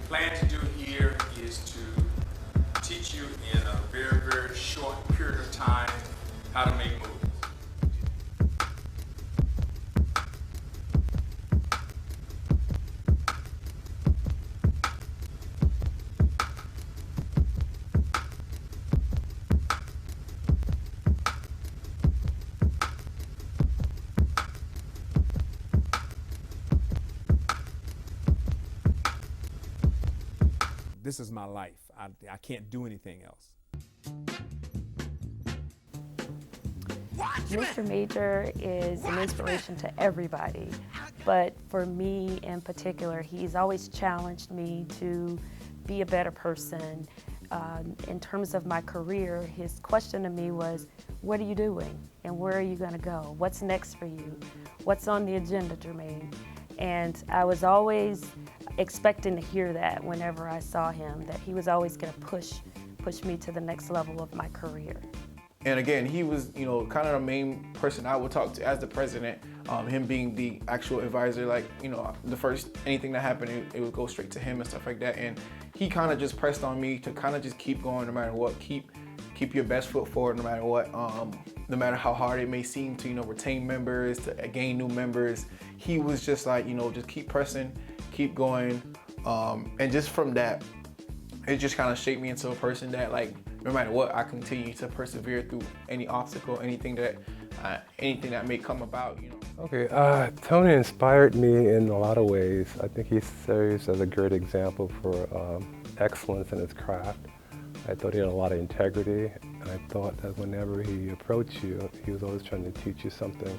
plan to do here is to teach you in a very, very short period of time how to make movies. This is my life. I can't do anything else. Mr. Major is an inspiration to everybody, but for me in particular, he's always challenged me to be a better person. In terms of my career, his question to me was, what are you doing and where are you going to go? What's next for you? What's on the agenda, Jermaine? And I was always expecting to hear that whenever I saw him, that he was always going to push me to the next level of my career. And again, he was, kind of the main person I would talk to as the president. Him being the actual advisor, the first anything that happened, it would go straight to him and stuff like that. And he kind of just pressed on me to kind of just keep going no matter what. Keep your best foot forward no matter what. No matter how hard it may seem to, retain members, to gain new members. He was just like, just keep pressing, keep going. And just from that, it just kind of shaped me into a person that, no matter what, I continue to persevere through any obstacle, anything that may come about. Okay, Tony inspired me in a lot of ways. I think he serves as a great example for excellence in his craft. I thought he had a lot of integrity, and I thought that whenever he approached you, he was always trying to teach you something.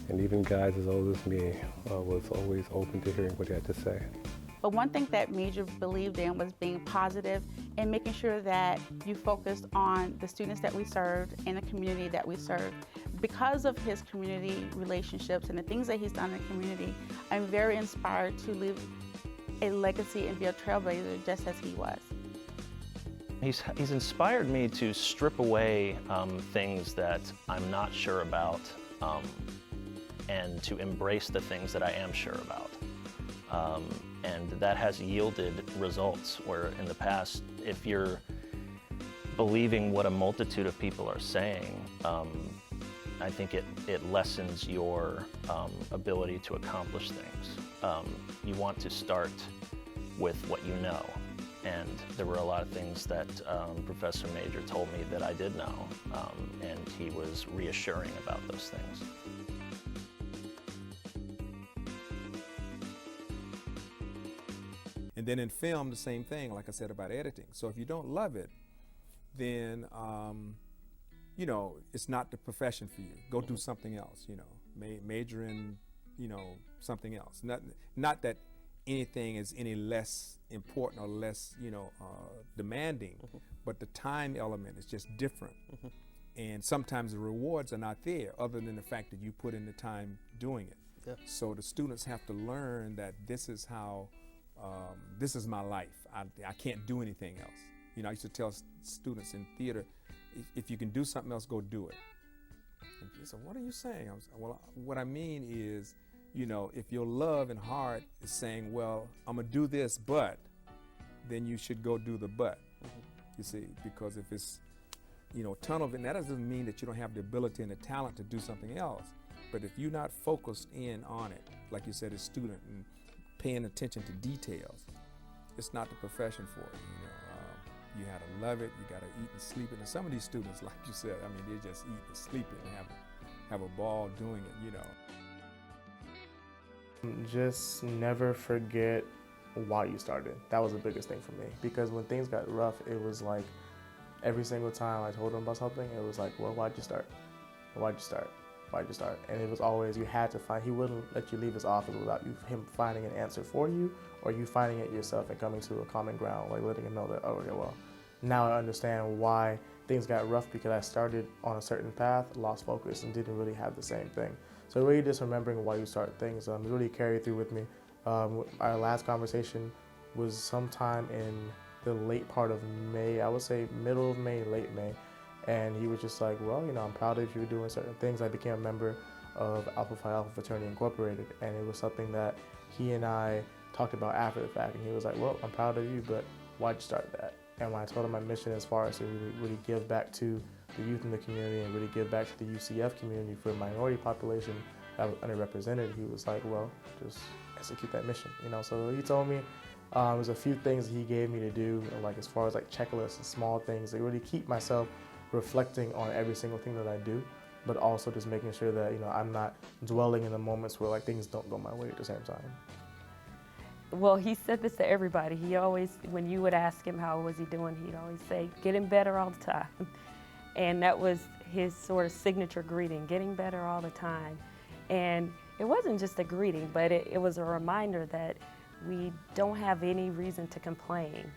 And even guys as old as me was always open to hearing what he had to say. But one thing that Major believed in was being positive and making sure that you focused on the students that we served and the community that we served. Because of his community relationships and the things that he's done in the community, I'm very inspired to leave a legacy and be a trailblazer just as he was. He's inspired me to strip away things that I'm not sure about and to embrace the things that I am sure about. And that has yielded results where in the past, if you're believing what a multitude of people are saying, I think it lessens your ability to accomplish things. You want to start with what you know. And there were a lot of things that Professor Major told me that I did know, and he was reassuring about those things. And then in film, the same thing, like I said about editing. So if you don't love it, then, it's not the profession for you. Go do something else, major in, something else. Not that anything is any less important or less, demanding, but the time element is just different. And sometimes the rewards are not there other than the fact that you put in the time doing it. Yeah. So the students have to learn that this is how, this is my life. I can't do anything else. I used to tell students in theater, if you can do something else, go do it. And they said, what are you saying? Well, what I mean is, if your love and heart is saying, well, I'm gonna do this, but, then you should go do the but. You see, because if it's, tunnel vision, that doesn't mean that you don't have the ability and the talent to do something else. But if you're not focused in on it, like you said, as a student, and paying attention to details, it's not the profession for it. You gotta love it. You gotta eat and sleep it. And some of these students, like you said, they just eat and sleep it and have a ball doing it. Just never forget why you started. That was the biggest thing for me, because when things got rough, it was like every single time I told him about something, it was like, well, why'd you start? Why'd you start? Why'd you start? And it was always, you had to find, he wouldn't let you leave his office without him finding an answer for you, or you finding it yourself and coming to a common ground, like letting him know that, oh, okay, well, now I understand why things got rough, because I started on a certain path, lost focus, and didn't really have the same thing. So really just remembering why you start things really carried through with me. Our last conversation was sometime in the late part of May, I would say middle of May, late May. And he was just like, well, I'm proud of you doing certain things. I became a member of Alpha Phi Alpha Fraternity Incorporated, and it was something that he and I talked about after the fact, and he was like, well, I'm proud of you, but why'd you start that? And when I told him my mission as far as to really give back to the youth in the community and really give back to the UCF community for the minority population that was underrepresented, he was like, well, just execute that mission, you know? So he told me there's a few things he gave me to do, like as far as like checklists and small things that really keep myself reflecting on every single thing that I do, but also just making sure that, you know, I'm not dwelling in the moments where like things don't go my way at the same time. Well, he said this to everybody. He always, when you would ask him how was he doing, he'd always say, getting better all the time. And that was his sort of signature greeting, getting better all the time. And it wasn't just a greeting, but it was a reminder that we don't have any reason to complain.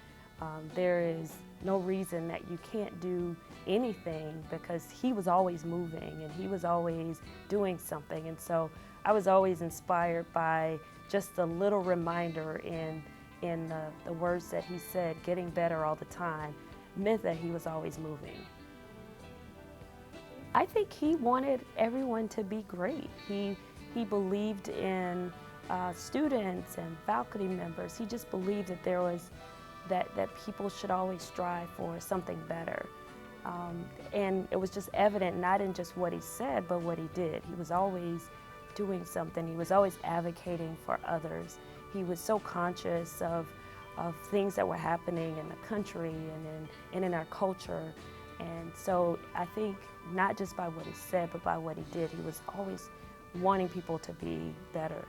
There is no reason that you can't do anything, because he was always moving and he was always doing something. And so I was always inspired by just a little reminder in the words that he said, getting better all the time, meant that he was always moving. I think he wanted everyone to be great. He believed in students and faculty members. He just believed that there was that people should always strive for something better. And it was just evident, not in just what he said, but what he did. He was always doing something. He was always advocating for others. He was so conscious of things that were happening in the country and in our culture. And so I think not just by what he said, but by what he did, he was always wanting people to be better.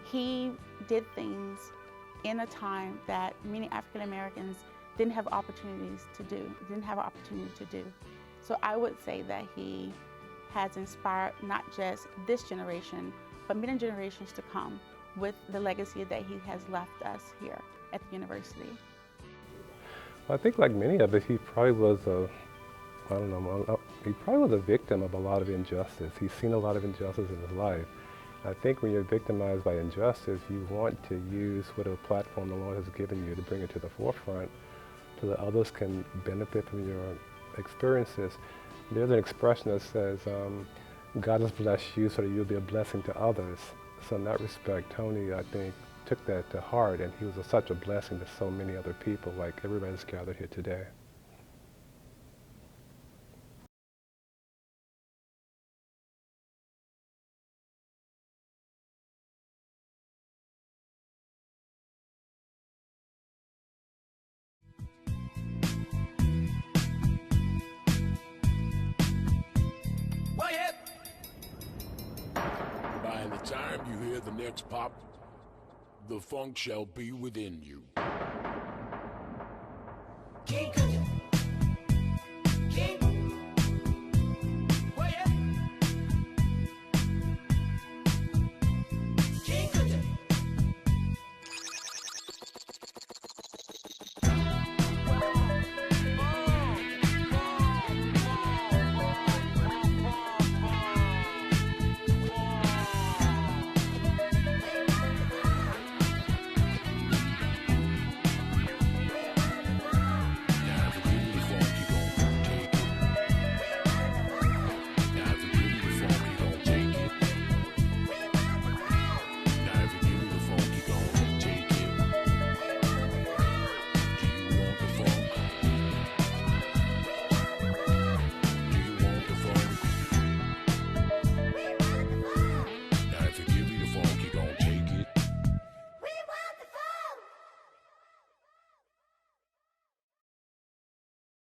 He did things in a time that many African Americans didn't have opportunities to do, didn't have an opportunity to do. So I would say that he has inspired not just this generation, but many generations to come with the legacy that he has left us here at the university. I think like many of us, he probably was he probably was a victim of a lot of injustice. He's seen a lot of injustice in his life. I think when you're victimized by injustice, you want to use whatever platform the Lord has given you to bring it to the forefront so that others can benefit from your experiences. There's an expression that says, God has blessed you so that you'll be a blessing to others. So in that respect, Tony, I think, took that to heart, and he was such a blessing to so many other people, like everybody that's gathered here today. By the time you hear the next pop, the funk shall be within you. Keep cooking.